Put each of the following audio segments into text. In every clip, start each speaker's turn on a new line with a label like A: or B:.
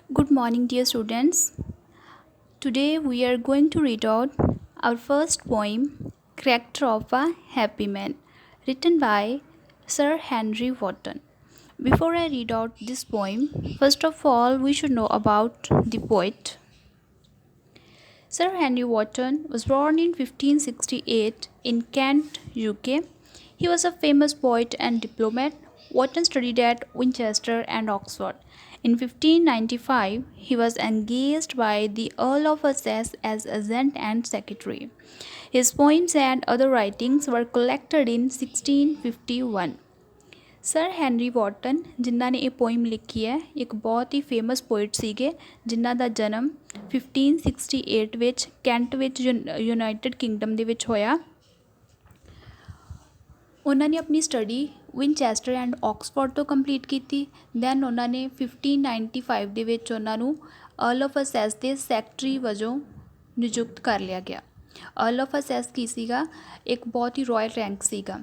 A: Good morning, dear students. Today we are going to read out our first poem, Character of a Happy Man, written by Sir Henry Wotton. Before I read out this poem, first of all, we should know about the poet. Sir Henry Wotton was born in 1568 in Kent, UK. He was a famous poet and diplomat. Wotton studied at Winchester and Oxford. In 1595, he was engaged by the Earl of Essex as agent and secretary. His poems and other writings were collected in 1651. Sir Henry Wotton ਜਿਨ੍ਹਾਂ ਨੇ ਇਹ poem ਲਿਖੀ ਹੈ ਇੱਕ ਬਹੁਤ ਹੀ famous poet ਸੀਗੇ ਜਿਨ੍ਹਾਂ ਦਾ ਜਨਮ 1568 ਵਿੱਚ ਕੈਂਟ ਵਿੱਚ ਯੂਨਾਈਟਿਡ ਕਿੰਗਡਮ ਦੇ ਵਿੱਚ ਹੋਇਆ। ਉਹਨਾਂ ਨੇ ਆਪਣੀ ਸਟੱਡੀ ਵਿਨਚੈਸਟਰ ਐਂਡ ਆਕਸਫੋਰਡ ਤੋਂ ਕੰਪਲੀਟ ਕੀਤੀ। ਦੈਨ ਉਹਨਾਂ ਨੇ 1595 ਦੇ ਵਿੱਚ ਉਹਨਾਂ ਨੂੰ ਅਰਲ ਆਫ ਅਸੈਸ ਦੇ ਸੈਕਟਰੀ ਵਜੋਂ ਨਿਯੁਕਤ ਕਰ ਲਿਆ ਗਿਆ। ਅਰਲ ਆਫ ਅਸੈਸ ਕੀ ਸੀਗਾ? ਇੱਕ ਬਹੁਤ ਹੀ ਰਾਇਲ ਰੈਂਕ ਸੀਗਾ।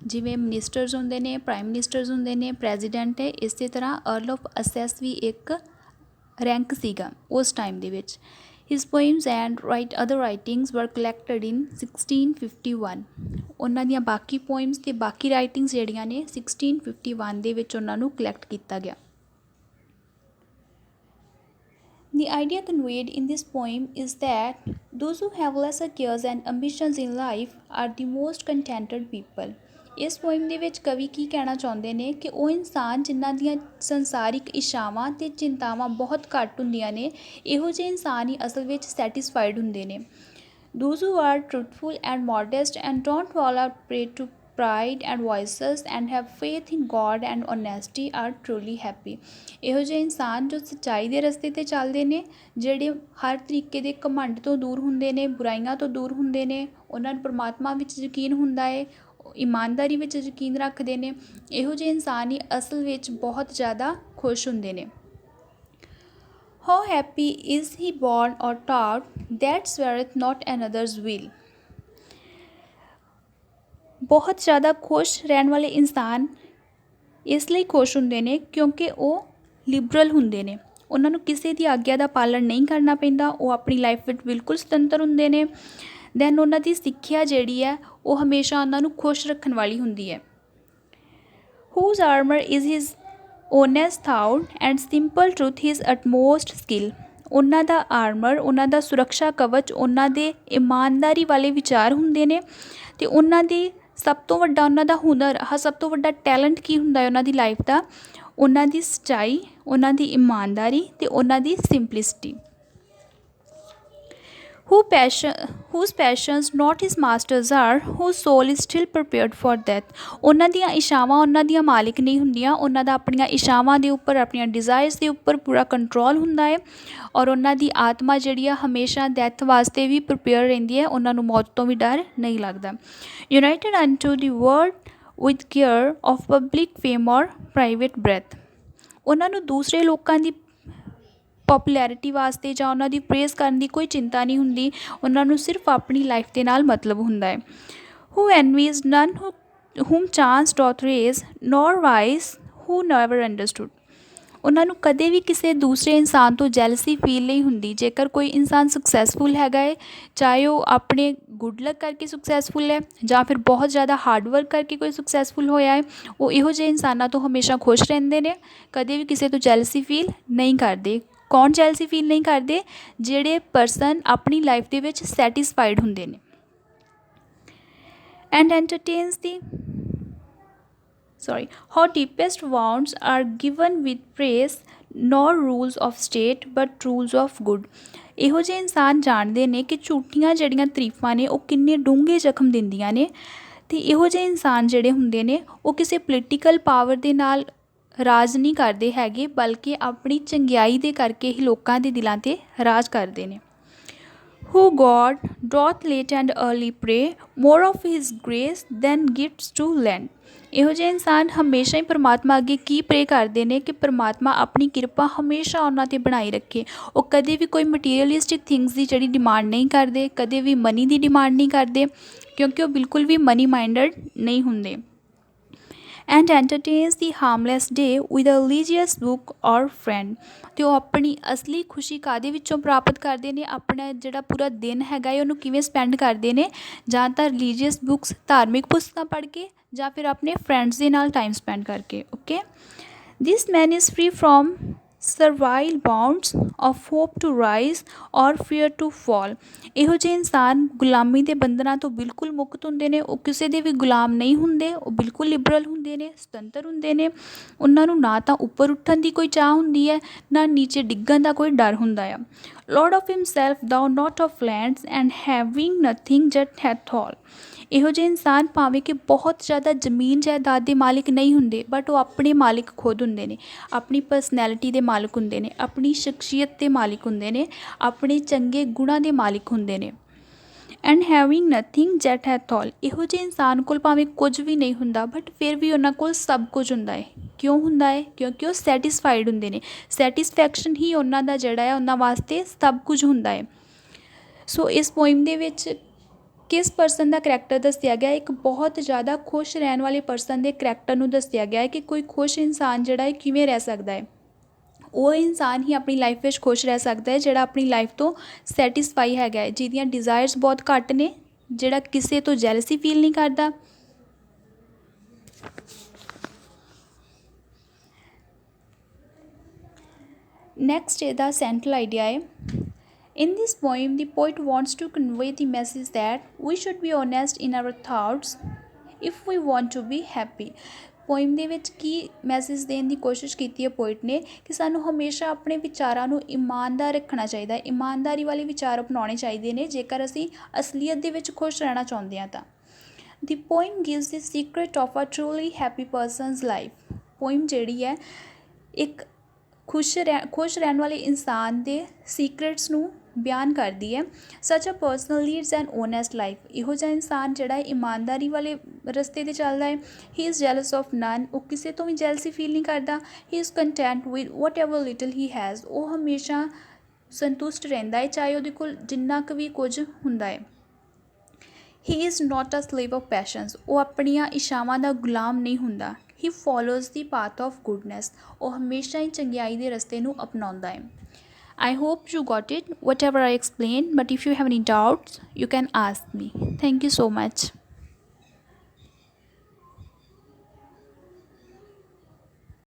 A: ਜਿਵੇਂ ਮਿਨਿਸਟਰਸ ਹੁੰਦੇ ਨੇ, ਪ੍ਰਾਈਮ ਮਿਨਿਸਟਰਸ ਹੁੰਦੇ ਨੇ, ਪ੍ਰੈਜ਼ੀਡੈਂਟ ਹੈ, ਇਸੇ ਤਰ੍ਹਾਂ ਅਰਲ ਆਫ ਅਸੈਸ ਵੀ ਇੱਕ ਰੈਂਕ ਸੀਗਾ ਉਸ ਟਾਈਮ ਦੇ ਵਿੱਚ। ਹਿਸ ਪੋਇਮਸ ਐਂਡ ਅਦਰ ਰਾਈਟਿੰਗਸ ਵਰ ਕਲੈਕਟਡ ਇਨ 1651। ਉਹਨਾਂ ਦੀਆਂ ਬਾਕੀ ਪੋਇਮਸ ਅਤੇ ਬਾਕੀ ਰਾਈਟਿੰਗਸ ਜਿਹੜੀਆਂ ਨੇ 1651 ਦੇ ਵਿੱਚ ਉਹਨਾਂ ਨੂੰ ਕਲੈਕਟ ਕੀਤਾ ਗਿਆ। The idea conveyed in this poem is that those who have lesser cares and ambitions in life are the most contented people. ਇਸ ਪੋਇਮ ਦੇ ਵਿੱਚ ਕਵੀ ਕੀ ਕਹਿਣਾ ਚਾਹੁੰਦੇ ਨੇ ਕਿ ਉਹ ਇਨਸਾਨ ਜਿਨ੍ਹਾਂ ਦੀਆਂ ਸੰਸਾਰਿਕ ਇੱਛਾਵਾਂ ਅਤੇ ਚਿੰਤਾਵਾਂ ਬਹੁਤ ਘੱਟ ਹੁੰਦੀਆਂ ਨੇ, ਇਹੋ ਜਿਹੇ ਇਨਸਾਨ ਹੀ ਅਸਲ ਵਿੱਚ ਸੈਟਿਸਫਾਈਡ ਹੁੰਦੇ ਨੇ। Those who are truthful and modest and don't fall a prey to pride and vices and have faith in God and honesty are truly happy. ਇਹੋ ਜਿਹੇ ਇਨਸਾਨ ਜੋ ਸੱਚਾਈ ਦੇ ਰਸਤੇ 'ਤੇ ਚੱਲਦੇ ਨੇ, ਜਿਹੜੇ ਹਰ ਤਰੀਕੇ ਦੇ ਘਮੰਡ ਤੋਂ ਦੂਰ ਹੁੰਦੇ ਨੇ, ਬੁਰਾਈਆਂ ਤੋਂ ਦੂਰ ਹੁੰਦੇ ਨੇ, ਉਹਨਾਂ ਨੂੰ ਪਰਮਾਤਮਾ ਵਿੱਚ ਯਕੀਨ ਹੁੰਦਾ ਹੈ, ਇਮਾਨਦਾਰੀ ਵਿੱਚ ਯਕੀਨ ਰੱਖਦੇ ਨੇ, ਇਹੋ ਜਿਹੇ ਇਨਸਾਨ ਹੀ ਅਸਲ ਵਿੱਚ ਬਹੁਤ ਜ਼ਿਆਦਾ ਖੁਸ਼ ਹੁੰਦੇ ਨੇ। How happy is he born or taught, that sweareth not another's will. ਬਹੁਤ ਜ਼ਿਆਦਾ ਖੁਸ਼ ਰਹਿਣ ਵਾਲੇ ਇਨਸਾਨ ਇਸ ਲਈ ਖੁਸ਼ ਹੁੰਦੇ ਨੇ ਕਿਉਂਕਿ ਉਹ ਲਿਬਰਲ ਹੁੰਦੇ ਨੇ, ਉਹਨਾਂ ਨੂੰ ਕਿਸੇ ਦੀ ਆਗਿਆ ਦਾ ਪਾਲਣ ਨਹੀਂ ਕਰਨਾ ਪੈਂਦਾ, ਉਹ ਆਪਣੀ ਲਾਈਫ ਵਿੱਚ ਬਿਲਕੁਲ ਸੁਤੰਤਰ ਹੁੰਦੇ ਨੇ। ਦੈਨ ਉਹਨਾਂ ਦੀ ਸਿੱਖਿਆ ਜਿਹੜੀ ਹੈ ਉਹ ਹਮੇਸ਼ਾ ਉਹਨਾਂ ਨੂੰ ਖੁਸ਼ ਰੱਖਣ ਵਾਲੀ ਹੁੰਦੀ ਹੈ। Whose armor is his honest thought and simple truth his utmost skill. ਉਹਨਾਂ ਦਾ ਆਰਮਰ, ਉਹਨਾਂ ਦਾ ਸੁਰੱਖਿਆ ਕਵਚ ਉਹਨਾਂ ਦੇ ਇਮਾਨਦਾਰੀ ਵਾਲੇ ਵਿਚਾਰ ਹੁੰਦੇ ਨੇ ਅਤੇ ਉਹਨਾਂ ਦੀ ਸਭ ਤੋਂ ਵੱਡਾ ਉਹਨਾਂ ਦਾ ਹੁਨਰ, ਸਭ ਤੋਂ ਵੱਡਾ ਟੈਲੈਂਟ ਕੀ ਹੁੰਦਾ ਹੈ ਉਹਨਾਂ ਦੀ ਲਾਈਫ ਦਾ? ਉਹਨਾਂ ਦੀ ਸੱਚਾਈ, ਉਹਨਾਂ ਦੀ ਇਮਾਨਦਾਰੀ ਅਤੇ ਉਹਨਾਂ ਦੀ simplicity. Whose passions not his masters are, whose soul is still prepared for death. ਉਹਨਾਂ ਦੀਆਂ ਇੱਛਾਵਾਂ ਉਹਨਾਂ ਦੀਆਂ ਮਾਲਿਕ ਨਹੀਂ ਹੁੰਦੀਆਂ, ਉਹਨਾਂ ਦਾ ਆਪਣੀਆਂ ਇੱਛਾਵਾਂ ਦੇ ਉੱਪਰ, ਆਪਣੀਆਂ ਡਿਜ਼ਾਇਰਸ ਦੇ ਉੱਪਰ ਪੂਰਾ ਕੰਟਰੋਲ ਹੁੰਦਾ ਹੈ ਔਰ ਉਹਨਾਂ ਦੀ ਆਤਮਾ ਜਿਹੜੀ ਆ ਹਮੇਸ਼ਾ ਡੈਥ ਵਾਸਤੇ ਵੀ ਪ੍ਰੀਪੇਅਰ ਰਹਿੰਦੀ ਹੈ, ਉਹਨਾਂ ਨੂੰ ਮੌਤ ਤੋਂ ਵੀ ਡਰ ਨਹੀਂ ਲੱਗਦਾ। United unto the world with care of public fame or private breath. ਉਹਨਾਂ ਨੂੰ ਦੂਸਰੇ ਲੋਕਾਂ ਦੀ ਪੋਪੂਲੈਰਿਟੀ ਵਾਸਤੇ ਜਾਂ ਉਹਨਾਂ ਦੀ ਪ੍ਰੇਜ਼ ਕਰਨ ਦੀ ਕੋਈ ਚਿੰਤਾ ਨਹੀਂ ਹੁੰਦੀ, ਉਹਨਾਂ ਨੂੰ ਸਿਰਫ ਆਪਣੀ ਲਾਈਫ ਦੇ ਨਾਲ ਮਤਲਬ ਹੁੰਦਾ ਹੈ। Who envies none whom chance doth raise, nor wise who never understood. ਉਹਨਾਂ ਨੂੰ ਕਦੇ ਵੀ ਕਿਸੇ ਦੂਸਰੇ ਇਨਸਾਨ ਤੋਂ ਜੈਲਸੀ ਫੀਲ ਨਹੀਂ ਹੁੰਦੀ। ਜੇਕਰ ਕੋਈ ਇਨਸਾਨ ਸਕਸੈਸਫੁਲ ਹੈਗਾ ਹੈ, ਚਾਹੇ ਉਹ ਆਪਣੇ ਗੁੱਡ ਲੱਕ ਕਰਕੇ ਸਕਸੈਸਫੁਲ ਹੈ ਜਾਂ ਫਿਰ ਬਹੁਤ ਜ਼ਿਆਦਾ ਹਾਰਡ ਵਰਕ ਕਰਕੇ ਕੋਈ ਸਕਸੈਸਫੁਲ ਹੋਇਆ ਹੈ, ਉਹ ਇਹੋ ਜਿਹੇ ਇਨਸਾਨਾਂ ਤੋਂ ਹਮੇਸ਼ਾ ਖੁਸ਼ ਰਹਿੰਦੇ ਨੇ, ਕਦੇ ਵੀ ਕਿਸੇ ਤੋਂ ਜੈਲਸੀ ਫੀਲ ਨਹੀਂ ਕਰਦੇ। ਕੌਣ ਜੈਲਸੀ ਫੀਲ ਨਹੀਂ ਕਰਦੇ? ਜਿਹੜੇ ਪਰਸਨ ਆਪਣੀ ਲਾਈਫ ਦੇ ਵਿੱਚ ਸੈਟਿਸਫਾਈਡ ਹੁੰਦੇ ਨੇ। And ਐਂਟਰਟੇਨਸ the how deepest wounds are given with praise, nor rules of state but rules of good. ਇਹੋ ਜਿਹੇ ਇਨਸਾਨ ਜਾਣਦੇ ਨੇ ਕਿ ਝੂਠੀਆਂ ਜਿਹੜੀਆਂ ਤਾਰੀਫਾਂ ਨੇ ਉਹ ਕਿੰਨੇ ਡੂੰਘੇ ਜ਼ਖਮ ਦਿੰਦੀਆਂ ਨੇ, ਅਤੇ ਇਹੋ ਜਿਹੇ ਇਨਸਾਨ ਜਿਹੜੇ ਹੁੰਦੇ ਨੇ ਉਹ ਕਿਸੇ ਪੋਲੀਟੀਕਲ ਪਾਵਰ ਦੇ ਨਾਲ ਰਾਜ ਨਹੀਂ ਕਰਦੇ ਹੈਗੇ, ਬਲਕਿ ਆਪਣੀ ਚੰਗਿਆਈ ਦੇ ਕਰਕੇ ਹੀ ਲੋਕਾਂ ਦੇ ਦਿਲਾਂ 'ਤੇ ਰਾਜ ਕਰਦੇ ਨੇ। Who God doth late and early pray, more of his grace than gifts to lend. ਇਹੋ ਜਿਹੇ ਇਨਸਾਨ ਹਮੇਸ਼ਾ ਹੀ ਪਰਮਾਤਮਾ ਅੱਗੇ ਕੀ ਪ੍ਰੇ ਕਰਦੇ ਨੇ ਕਿ ਪਰਮਾਤਮਾ ਆਪਣੀ ਕਿਰਪਾ ਹਮੇਸ਼ਾ ਉਹਨਾਂ 'ਤੇ ਬਣਾਈ ਰੱਖੇ। ਉਹ ਕਦੇ ਵੀ ਕੋਈ ਮਟੀਰੀਅਲਿਸਟਿਕ ਥਿੰਗਸ ਦੀ ਜਿਹੜੀ ਡਿਮਾਂਡ ਨਹੀਂ ਕਰਦੇ, ਕਦੇ ਵੀ ਮਨੀ ਦੀ ਡਿਮਾਂਡ ਨਹੀਂ ਕਰਦੇ, ਕਿਉਂਕਿ ਉਹ ਬਿਲਕੁਲ ਵੀ ਮਨੀ ਮਾਈਂਡਡ ਨਹੀਂ ਹੁੰਦੇ। And ਐਂਟਰਟੇਨਸ the ਹਾਰਮਲੈਸ day with a religious book ਔਰ ਫਰੈਂਡ। ਅਤੇ ਉਹ ਆਪਣੀ ਅਸਲੀ ਖੁਸ਼ੀ ਕਾਹਦੇ ਵਿੱਚੋਂ ਪ੍ਰਾਪਤ ਕਰਦੇ ਨੇ, ਆਪਣਾ ਜਿਹੜਾ ਪੂਰਾ ਦਿਨ ਹੈਗਾ ਹੈ ਉਹਨੂੰ ਕਿਵੇਂ ਸਪੈਂਡ ਕਰਦੇ ਨੇ, ਜਾਂ ਤਾਂ ਰਿਲੀਜੀਅਸ ਬੁੱਕਸ ਧਾਰਮਿਕ ਪੁਸਤਕਾਂ ਪੜ੍ਹ ਕੇ, ਜਾਂ ਫਿਰ ਆਪਣੇ ਫਰੈਂਡਸ ਦੇ ਨਾਲ ਟਾਈਮ ਸਪੈਂਡ ਕਰਕੇ। Okay, this man is free from servile bounds of hope to rise or fear to fall. ਇਹੋ ਜਿਹੇ ਇਨਸਾਨ ਗੁਲਾਮੀ ਦੇ ਬੰਧਨਾਂ ਤੋਂ ਬਿਲਕੁਲ ਮੁਕਤ ਹੁੰਦੇ ਨੇ, ਉਹ ਕਿਸੇ ਦੇ ਵੀ ਗੁਲਾਮ ਨਹੀਂ ਹੁੰਦੇ, ਉਹ ਬਿਲਕੁਲ ਲਿਬਰਲ ਹੁੰਦੇ ਨੇ, ਸੁਤੰਤਰ ਹੁੰਦੇ ਨੇ। ਉਹਨਾਂ ਨੂੰ ਨਾ ਤਾਂ ਉੱਪਰ ਉੱਠਣ ਦੀ ਕੋਈ ਚਾਹ ਹੁੰਦੀ ਹੈ, ਨਾ ਨੀਚੇ ਡਿੱਗਣ ਦਾ ਕੋਈ ਡਰ ਹੁੰਦਾ ਆ। Lord of himself thou not of lands and having nothing yet hath all। ਇਹੋ ਜਿਹੇ ਇਨਸਾਨ ਭਾਵੇਂ ਕਿ ਬਹੁਤ ਜ਼ਿਆਦਾ ਜ਼ਮੀਨ ਜਾਇਦਾਦ ਦੇ ਮਾਲਿਕ ਨਹੀਂ ਹੁੰਦੇ, ਬਟ ਉਹ ਆਪਣੇ ਮਾਲਿਕ ਖੁਦ ਹੁੰਦੇ ਨੇ, ਆਪਣੀ ਪਰਸਨੈਲਿਟੀ ਦੇ ਮਾਲਿਕ ਹੁੰਦੇ ਨੇ, ਆਪਣੀ ਸ਼ਖਸੀਅਤ ਦੇ ਮਾਲਿਕ ਹੁੰਦੇ ਨੇ, ਆਪਣੇ ਚੰਗੇ ਗੁਣਾਂ ਦੇ ਮਾਲਿਕ ਹੁੰਦੇ ਨੇ। ਐਂਡ ਹੈਵਿੰਗ ਨਥਿੰਗ ਜੈਟ ਹੈਥ ਆਲ। ਇਹੋ ਜਿਹੇ ਇਨਸਾਨ ਕੋਲ ਭਾਵੇਂ ਕੁਝ ਵੀ ਨਹੀਂ ਹੁੰਦਾ, ਬਟ ਫਿਰ ਵੀ ਉਹਨਾਂ ਕੋਲ ਸਭ ਕੁਝ ਹੁੰਦਾ ਹੈ। ਕਿਉਂ ਹੁੰਦਾ ਹੈ? ਕਿਉਂਕਿ ਉਹ ਸੈਟਿਸਫਾਈਡ ਹੁੰਦੇ ਨੇ। ਸੈਟਿਸਫੈਕਸ਼ਨ ਹੀ ਉਹਨਾਂ ਦਾ ਜਿਹੜਾ ਹੈ, ਉਹਨਾਂ ਵਾਸਤੇ ਸਭ ਕੁਝ ਹੁੰਦਾ ਹੈ। ਸੋ ਇਸ ਪੋਇਮ ਦੇ ਵਿੱਚ ਕਿਸ ਪਰਸਨ ਦਾ ਕਰੈਕਟਰ ਦੱਸਿਆ ਗਿਆ? ਇੱਕ ਬਹੁਤ ਜ਼ਿਆਦਾ ਖੁਸ਼ ਰਹਿਣ ਵਾਲੇ ਪਰਸਨ ਦੇ ਕਰੈਕਟਰ ਨੂੰ ਦੱਸਿਆ ਗਿਆ ਹੈ ਕਿ ਕੋਈ ਖੁਸ਼ ਇਨਸਾਨ ਜਿਹੜਾ ਹੈ ਕਿਵੇਂ ਰਹਿ ਸਕਦਾ ਹੈ। ਉਹ ਇਨਸਾਨ ਹੀ ਆਪਣੀ ਲਾਈਫ ਵਿੱਚ ਖੁਸ਼ ਰਹਿ ਸਕਦਾ ਹੈ ਜਿਹੜਾ ਆਪਣੀ ਲਾਈਫ ਤੋਂ ਸੈਟਿਸਫਾਈ ਹੈਗਾ ਹੈ, ਜਿਹਦੀਆਂ ਡਿਜ਼ਾਇਰਸ ਬਹੁਤ ਘੱਟ ਨੇ, ਜਿਹੜਾ ਕਿਸੇ ਤੋਂ ਜੈਲਸੀ ਫੀਲ ਨਹੀਂ ਕਰਦਾ। ਨੈਕਸਟ ਇਹਦਾ ਸੈਂਟਰਲ ਆਈਡੀਆ ਹੈ। In this poem, the poet wants to convey the message that we should be honest in our thoughts if we want to be happy। Poem ਦੇ ਵਿੱਚ ਕੀ ਮੈਸੇਜ ਦੇਣ ਦੀ ਕੋਸ਼ਿਸ਼ ਕੀਤੀ ਹੈ ਪੋਇਟ ਨੇ ਕਿ ਸਾਨੂੰ ਹਮੇਸ਼ਾ ਆਪਣੇ ਵਿਚਾਰਾਂ ਨੂੰ ਇਮਾਨਦਾਰ ਰੱਖਣਾ ਚਾਹੀਦਾ, ਇਮਾਨਦਾਰੀ ਵਾਲੇ ਵਿਚਾਰ ਅਪਣਾਉਣੇ ਚਾਹੀਦੇ ਨੇ ਜੇਕਰ ਅਸੀਂ ਅਸਲੀਅਤ ਦੇ ਵਿੱਚ ਖੁਸ਼ ਰਹਿਣਾ ਚਾਹੁੰਦੇ ਹਾਂ ਤਾਂ। The poem gives the secret of a truly happy person's life। Poem ਜਿਹੜੀ ਹੈ ਇੱਕ ਖੁਸ਼ ਰਹਿਣ ਵਾਲੇ ਇਨਸਾਨ ਦੇ ਸੀਕਰੇਟਸ ਨੂੰ ਬਿਆਨ ਕਰਦੀ ਹੈ। ਸੱਚ a person leads an honest life. ਇਹੋ ਜਿਹਾ ਇਨਸਾਨ ਜਿਹੜਾ ਹੈ ਇਮਾਨਦਾਰੀ ਵਾਲੇ ਰਸਤੇ 'ਤੇ ਚੱਲਦਾ ਹੈ। ਹੀ ਇਜ਼ ਜੈਲਸ ਆਫ ਨਨ। ਉਹ ਕਿਸੇ ਤੋਂ ਵੀ ਜੈਲਸੀ ਫੀਲ ਨਹੀਂ ਕਰਦਾ। ਹੀ is content with what ever little he has. ਉਹ ਹਮੇਸ਼ਾ ਸੰਤੁਸ਼ਟ ਰਹਿੰਦਾ ਹੈ ਚਾਹੇ ਉਹਦੇ ਕੋਲ ਜਿੰਨਾ ਕੁ ਵੀ ਕੁਝ ਹੁੰਦਾ ਹੈ। He is not a slave of passions. ਉਹ ਆਪਣੀਆਂ ਇੱਛਾਵਾਂ ਦਾ ਗੁਲਾਮ ਨਹੀਂ ਹੁੰਦਾ। He follows the path of goodness. ਉਹ ਹਮੇਸ਼ਾ ਹੀ ਚੰਗਿਆਈ ਦੇ ਰਸਤੇ ਨੂੰ ਅਪਣਾਉਂਦਾ ਹੈ। I hope you got it, whatever I explained, but if you have any doubts, you can ask me. Thank you so much.